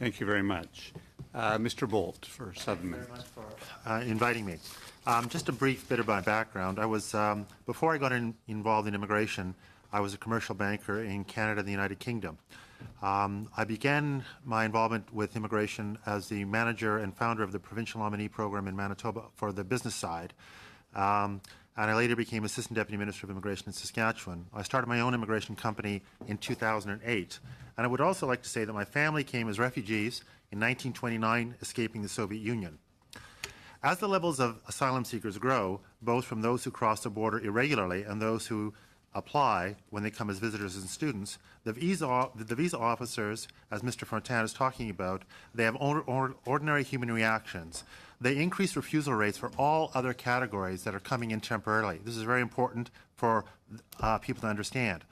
Thank you very much. Mr. Boldt for 7 minutes. Thank you very much for inviting me. Just a brief bit of my background. I was, before I got involved in immigration, I was a commercial banker in Canada and the United Kingdom. I began my involvement with immigration as the manager and founder of the provincial nominee program in Manitoba for the business side. And I later became Assistant Deputy Minister of Immigration in Saskatchewan. I started my own immigration company in 2008. And I would also like to say that my family came as refugees in 1929, escaping the Soviet Union. As the levels of asylum seekers grow, both from those who cross the border irregularly and those who apply when they come as visitors and students, the visa officers, as Mr. Fontaine is talking about, they have ordinary human reactions. They increase refusal rates for all other categories that are coming in temporarily. This is very important for people to understand.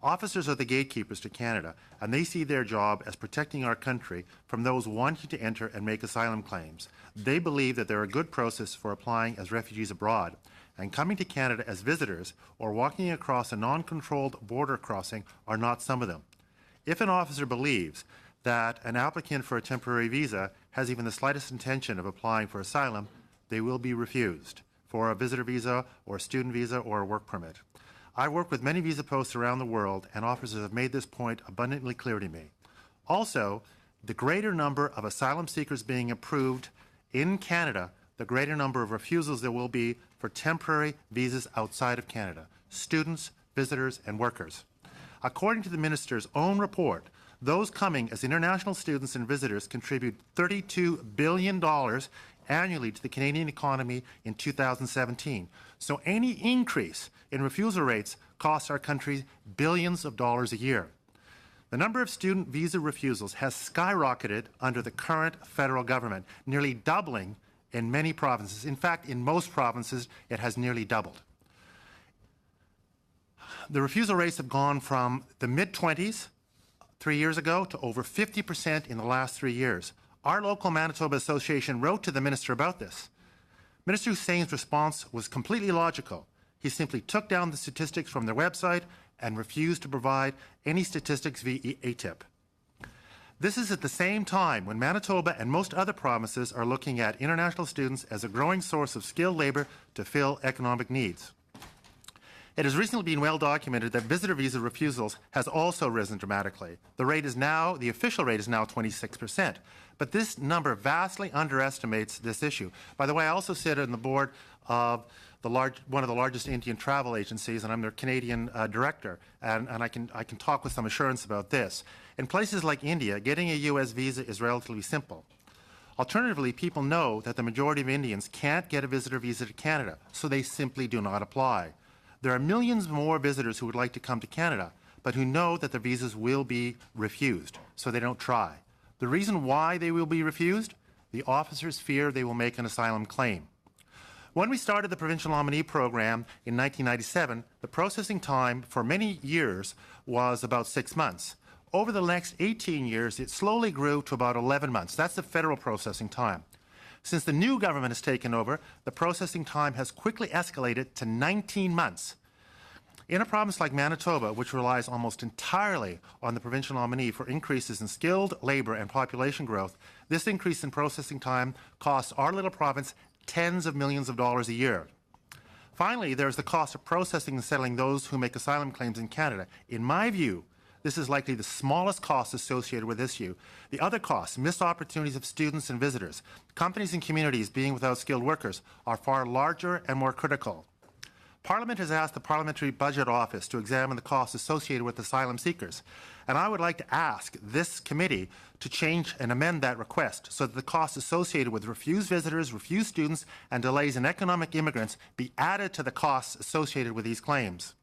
Officers are the gatekeepers to Canada, and they see their job as protecting our country from those wanting to enter and make asylum claims. They believe that there are good processes for applying as refugees abroad, and coming to Canada as visitors or walking across a non-controlled border crossing are not some of them. If an officer believes that an applicant for a temporary visa has even the slightest intention of applying for asylum, they will be refused for a visitor visa or a student visa or a work permit. I work with many visa posts around the world, and officers have made this point abundantly clear to me. Also, the greater number of asylum seekers being approved in Canada, the greater number of refusals there will be for temporary visas outside of Canada, students, visitors, and workers. According to the Minister's own report, those coming as international students and visitors contribute $32 billion annually to the Canadian economy in 2017. So any increase in refusal rates costs our country billions of dollars a year. The number of student visa refusals has skyrocketed under the current federal government, nearly doubling in many provinces. In fact, in most provinces, it has nearly doubled. The refusal rates have gone from the mid-20s 3 years ago to over 50% in the last 3 years. Our local Manitoba Association wrote to the Minister about this. Minister Hussein's response was completely logical. He simply took down the statistics from their website and refused to provide any statistics via ATIP. This is at the same time when Manitoba and most other provinces are looking at international students as a growing source of skilled labor to fill economic needs. It has recently been well documented that visitor visa refusals has also risen dramatically. The official rate is now 26%, but this number vastly underestimates this issue. By the way, I also sit on the board of one of the largest Indian travel agencies, and I'm their Canadian director, and I can talk with some assurance about this. In places like India, getting a U.S. visa is relatively simple. Alternatively, people know that the majority of Indians can't get a visitor visa to Canada, so they simply do not apply. There are millions more visitors who would like to come to Canada, but who know that their visas will be refused, so they don't try. The reason why they will be refused? The officers fear they will make an asylum claim. When we started the provincial nominee program in 1997, the processing time for many years was about 6 months. Over the next 18 years, it slowly grew to about 11 months. That's the federal processing time. Since the new government has taken over, the processing time has quickly escalated to 19 months. In a province like Manitoba, which relies almost entirely on the provincial nominee for increases in skilled labor and population growth, this increase in processing time costs our little province tens of millions of dollars a year. Finally, there's the cost of processing and settling those who make asylum claims in Canada. In my view, this is likely the smallest cost associated with this issue. The other costs, missed opportunities of students and visitors, companies and communities being without skilled workers, are far larger and more critical. Parliament has asked the Parliamentary Budget Office to examine the costs associated with asylum seekers, and I would like to ask this committee to change and amend that request so that the costs associated with refused visitors, refused students, and delays in economic immigrants be added to the costs associated with these claims.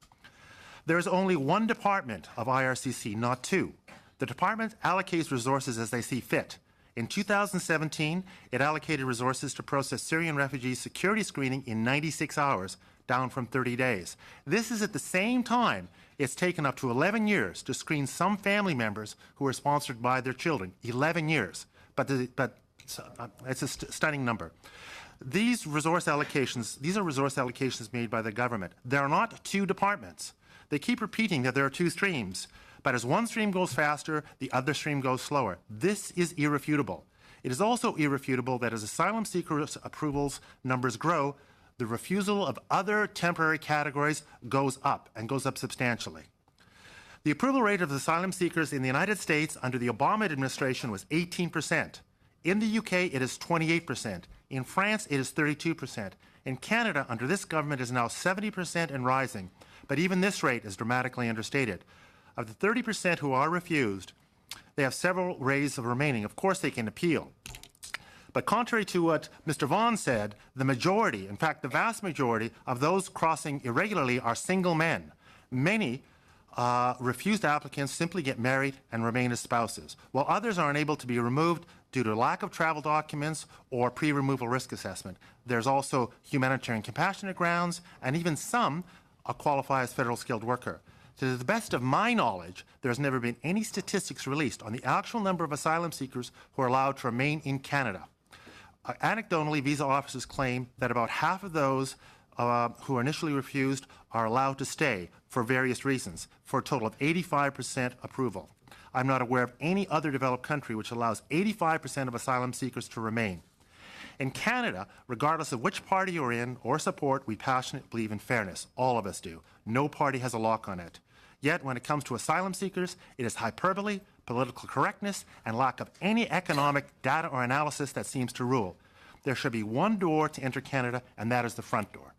There is only one department of IRCC, not two. The department allocates resources as they see fit. In 2017, it allocated resources to process Syrian refugees security screening in 96 hours, down from 30 days. This is at the same time it's taken up to 11 years to screen some family members who are sponsored by their children. 11 years. But it's a stunning number. These are resource allocations made by the government. There are not two departments. They keep repeating that there are two streams, But as one stream goes faster, the other stream goes slower. This is irrefutable. It is also irrefutable that as asylum seekers' approvals numbers grow, the refusal of other temporary categories goes up, and goes up substantially. The approval rate of asylum seekers in the United States under the Obama administration was 18%. In the UK, it is 28%. In France, it is 32%. In Canada, under this government, it is now 70% and rising. But even this rate is dramatically understated. Of the 30% who are refused, they have several ways of remaining. Of course, they can appeal. But contrary to what Mr. Vaughan said, the majority, in fact, the vast majority of those crossing irregularly are single men. Many refused applicants simply get married and remain as spouses, while others are unable to be removed due to lack of travel documents or pre-removal risk assessment. There's also humanitarian compassionate grounds, and even some qualify as federal skilled worker. To the best of my knowledge, there has never been any statistics released on the actual number of asylum seekers who are allowed to remain in Canada. Anecdotally, visa officers claim that about half of those who are initially refused are allowed to stay for various reasons, for a total of 85% approval. I'm not aware of any other developed country which allows 85% of asylum seekers to remain. In Canada, regardless of which party you're in or support, we passionately believe in fairness. All of us do. No party has a lock on it. Yet, when it comes to asylum seekers, it is hyperbole, political correctness, and lack of any economic data or analysis that seems to rule. There should be one door to enter Canada, and that is the front door.